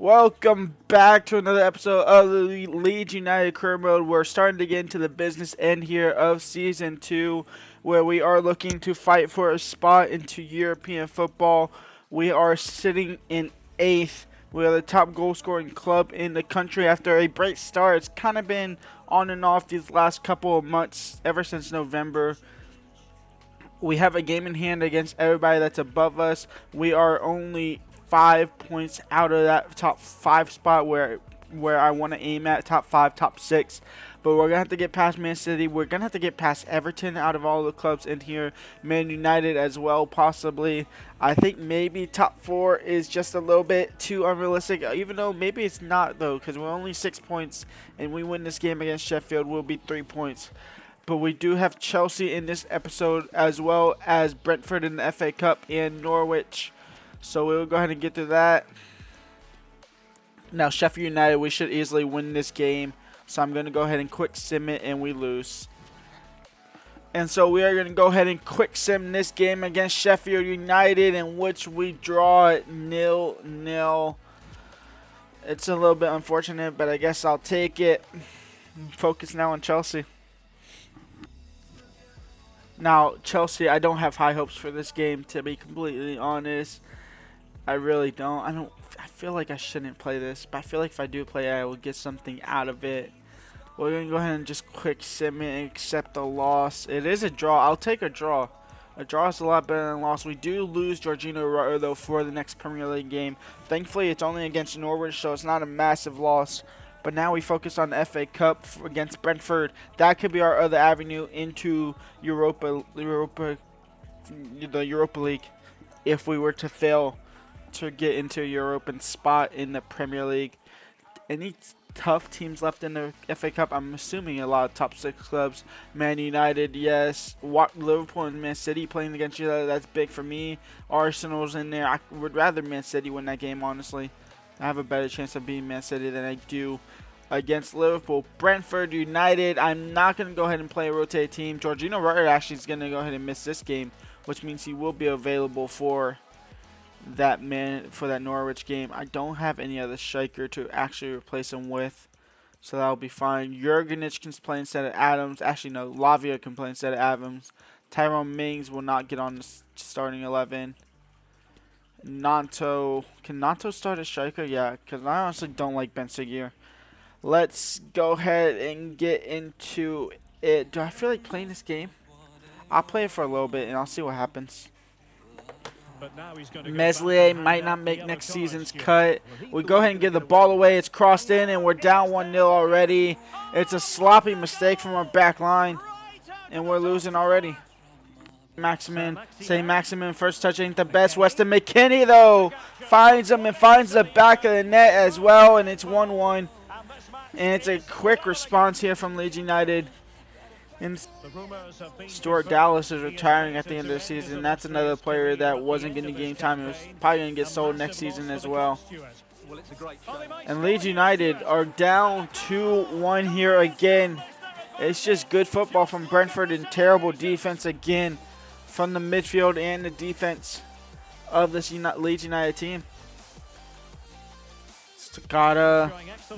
Welcome back to another episode of the Leeds United Career Mode. We're starting to get into the business end here of Season 2, where we are looking to fight for a spot into European football. We are sitting in 8th. We are the top goal-scoring club in the country after a great start. It's kind of been on and off these last couple of months, ever since November. We have a game in hand against everybody that's above us. We are only 5 points out of that top 5 spot where I want to aim at, top 5, top 6. But we're going to have to get past Man City. We're going to have to get past Everton out of all the clubs in here. Man United as well, possibly. I think maybe top 4 is just a little bit too unrealistic, even though maybe it's not, though, because we're only 6 points, and we win this game against Sheffield, we'll be 3 points. But we do have Chelsea in this episode, as well as Brentford in the FA Cup and Norwich. So we'll go ahead and get to that. Now, Sheffield United, we should easily win this game. So I'm going to go ahead and quick sim it, and we lose. And so we are going to go ahead and quick sim this game against Sheffield United, in which we draw it 0-0. It's a little bit unfortunate, but I guess I'll take it. Focus now on Chelsea. Now, Chelsea, I don't have high hopes for this game, to be completely honest. I really don't. I feel like I shouldn't play this, but I feel like if I do play it, I will get something out of it. We're going to go ahead and just quick sim it and accept the loss. It is a draw. I'll take a draw. A draw is a lot better than a loss. We do lose Jorginho Rutter, though, for the next Premier League game. Thankfully, it's only against Norwich, so it's not a massive loss. But now we focus on the FA Cup against Brentford. That could be our other avenue into the Europa League if we were to fail to get into a European spot in the Premier League. Any tough teams left in the FA Cup? I'm assuming a lot of top 6 clubs. Man United, yes. Liverpool and Man City playing against each other. That's big for me. Arsenal's in there. I would rather Man City win that game, honestly. I have a better chance of beating Man City than I do against Liverpool. Brentford United, I'm not going to go ahead and play a rotated team. Jorginho Rutter actually is going to go ahead and miss this game, which means he will be available for that Norwich game. I don't have any other striker to actually replace him with, so that'll be fine. Jurgenich can play instead of Adams. Actually, no, Lavia can play instead of Adams. Tyrone Mings will not get on the starting 11. Nanto. Can Nanto start a striker? Yeah, because I honestly don't like Ben Seguir. Let's go ahead and get into it. Do I feel like playing this game? I'll play it for a little bit, and I'll see what happens. Meslier might not make next season's cut. We go ahead and give the ball away. It's crossed in, and we're down 1-0 already. It's a sloppy mistake from our back line, and we're losing already. Maximin, first touch ain't the best. Weston McKennie, though, finds him and finds the back of the net as well, and it's 1-1. And it's a quick response here from Leeds United. And Stuart Dallas is retiring at the end of the season. That's another player that wasn't getting game time. He was probably going to get sold next season as well. And Leeds United are down 2-1 here again. It's just good football from Brentford and terrible defense again from the midfield and the defense of this Leeds United team. Stakata,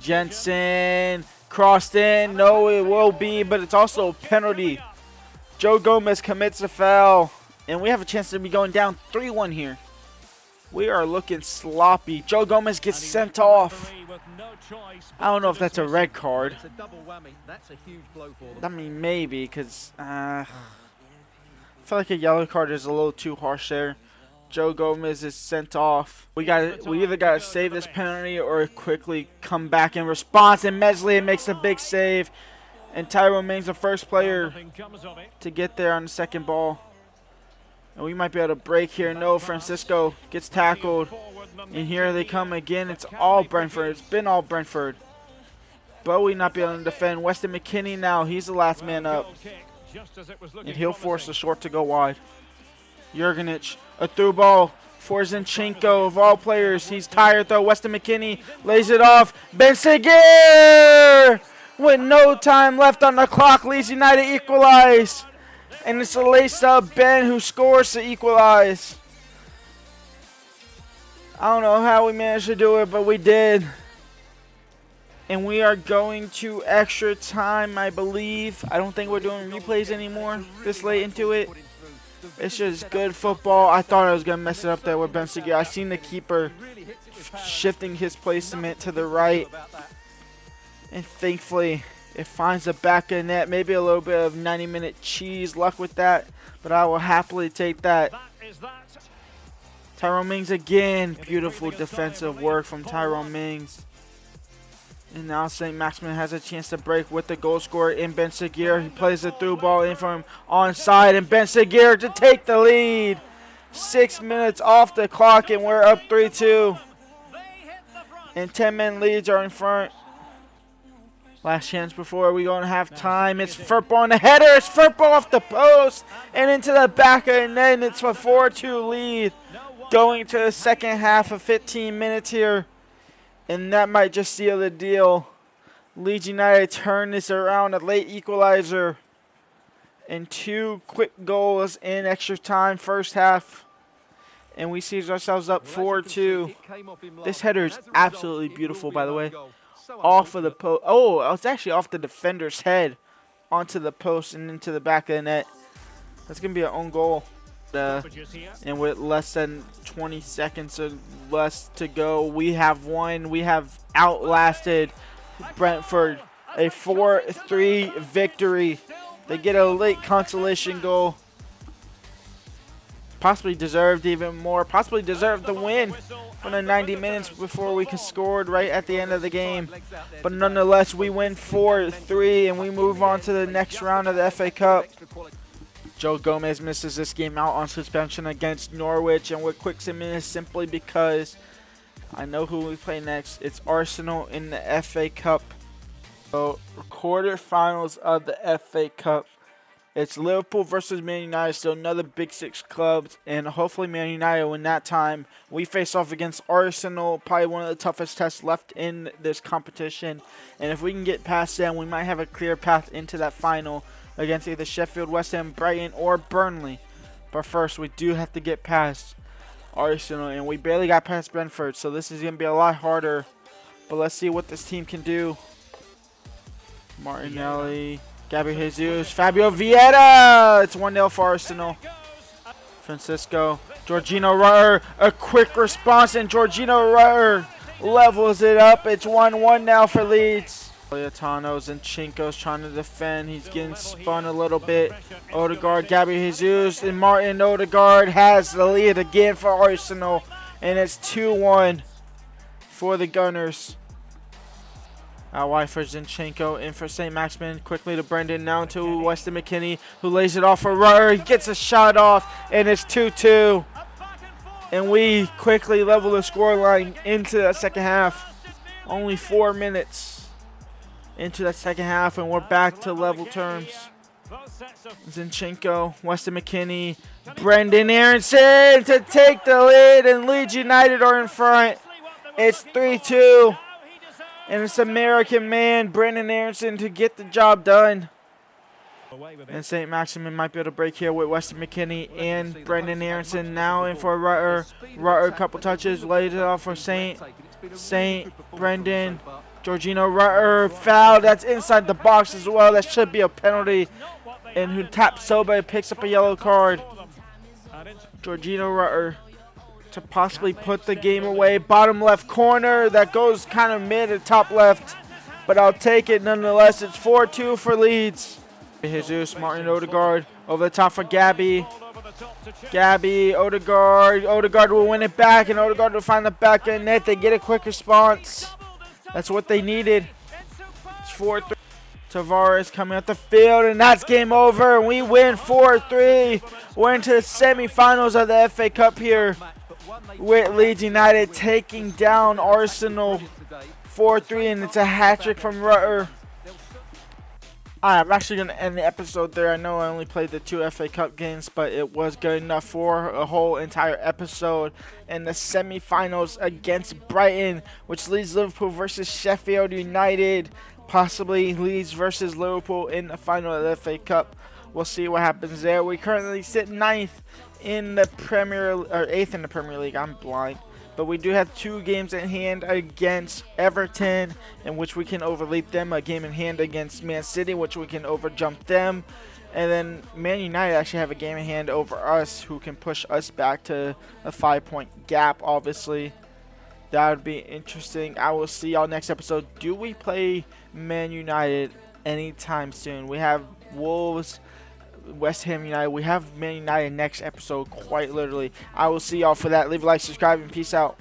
Jensen, crossed in. No, it will be, but it's also a penalty. Joe Gomez commits a foul, and we have a chance to be going down 3-1 here. We are looking sloppy. Joe Gomez gets sent off. I don't know if that's a red card. I mean, maybe, because I feel like a yellow card is a little too harsh there. Joe Gomez is sent off. We either gotta save this penalty or quickly come back in response. And Meslier makes a big save, and Tyrone Mings the first player to get there on the second ball. And we might be able to break here. No, Francisco gets tackled, and here they come again. It's all Brentford. It's been all Brentford. Bowie not be able to defend. Weston McKennie now. He's the last man up, and he'll force the short to go wide. Jurgenich, a through ball for Zinchenko of all players. He's tired though. Weston McKennie lays it off. Ben Seguir! With no time left on the clock, Leeds United equalize. And it's a lace up Ben who scores to equalize. I don't know how we managed to do it, but we did. And we are going to extra time, I believe. I don't think we're doing replays anymore this late into it. It's just good football. I thought I was going to mess it up there with Ben Seguir. I seen the keeper shifting his placement to the right. And thankfully, it finds the back of the net. Maybe a little bit of 90-minute cheese luck with that. But I will happily take that. Tyrone Mings again. Beautiful defensive work from Tyrone Mings. And now St. Maximin has a chance to break with the goal scorer in Ben Seguir. He plays the through ball in from him onside, and Ben Seguir to take the lead. 6 minutes off the clock, and we're up 3-2. And 10-man Leeds are in front. Last chance before we go and have time. It's Furpo on the header. It's Furpo off the post and into the back of the net. And it's a 4-2 lead going to the second half of 15 minutes here. And that might just seal the deal. Leeds United turn this around, a late equalizer. And 2 quick goals in extra time, first half. And we see ourselves up 4-2. This header is absolutely beautiful, by the way. Off of the post. Oh, it's actually off the defender's head. Onto the post and into the back of the net. That's going to be an own goal. And with less than 20 seconds or less to go, we have won. We have outlasted Brentford. A 4-3 victory. They get a late consolation goal. Possibly deserved even more. Possibly deserved the win from the 90 minutes before we scored right at the end of the game. But nonetheless, we win 4-3 and we move on to the next round of the FA Cup. Joe Gomez misses this game out on suspension against Norwich, and we're quick minutes simply because I know who we play next. It's Arsenal in the FA Cup. So, quarterfinals of the FA Cup. It's Liverpool versus Man United, still another Big Six clubs, and hopefully Man United win that time. We face off against Arsenal, probably one of the toughest tests left in this competition. And if we can get past them, we might have a clear path into that final against either Sheffield, West Ham, Brighton, or Burnley. But first, we do have to get past Arsenal, and we barely got past Brentford, so this is going to be a lot harder. But let's see what this team can do. Martinelli, Gabriel Jesus, Fabio Vieira. It's 1-0 for Arsenal. Francisco, Jorginho Rutter, a quick response, and Jorginho Rutter levels it up. It's 1-1 now for Leeds. Leotano, Zinchenko's trying to defend. He's getting spun a little bit. Odegaard, Gabriel Jesus, and Martin Odegaard has the lead again for Arsenal. And it's 2-1 for the Gunners. Out wide for Zinchenko, in for St. Maximin. Quickly to Brendan, now to Weston McKennie, who lays it off for Rutter. He gets a shot off, and it's 2-2. And we quickly level the scoreline into the second half. Only 4 minutes into that second half, and we're back to level terms. Zinchenko, Weston McKennie, Brendan Aronson to take the lead, and Leeds United are in front. It's 3-2, and it's American man, Brendan Aronson, to get the job done. And St. Maximin might be able to break here with Weston McKennie and Brendan Aronson now in for Rutter. Rutter, a couple touches, laid it off for St. Brendan. Jorginho Rutter, foul. That's inside the box as well. That should be a penalty. And who taps Sobe, picks up a yellow card. Jorginho Rutter to possibly put the game away. Bottom left corner. That goes kind of mid to top left. But I'll take it nonetheless. It's 4-2 for Leeds. Jesus, Martin Odegaard over the top for Gabby. Odegaard. Odegaard will win it back, and Odegaard will find the back of the net. They get a quick response. That's what they needed. It's 4-3. Tavares coming up the field, and that's game over. And we win 4-3. We're into the semifinals of the FA Cup here with Leeds United taking down Arsenal 4-3, and it's a hat-trick from Rutter. I'm actually going to end the episode there. I know I only played the 2 FA Cup games, but it was good enough for a whole entire episode. In the semifinals against Brighton, which leads Liverpool versus Sheffield United. Possibly Leeds versus Liverpool in the final of the FA Cup. We'll see what happens there. We currently sit 9th in the 8th in the Premier League. I'm blind. But we do have 2 games in hand against Everton, in which we can overleap them. A game in hand against Man City, which we can overjump them. And then Man United actually have a game in hand over us, who can push us back to a 5-point gap, obviously. That would be interesting. I will see y'all next episode. Do we play Man United anytime soon? We have Wolves, West Ham United. We have Man United next episode, quite literally. I will see y'all for that. Leave a like, subscribe, and peace out.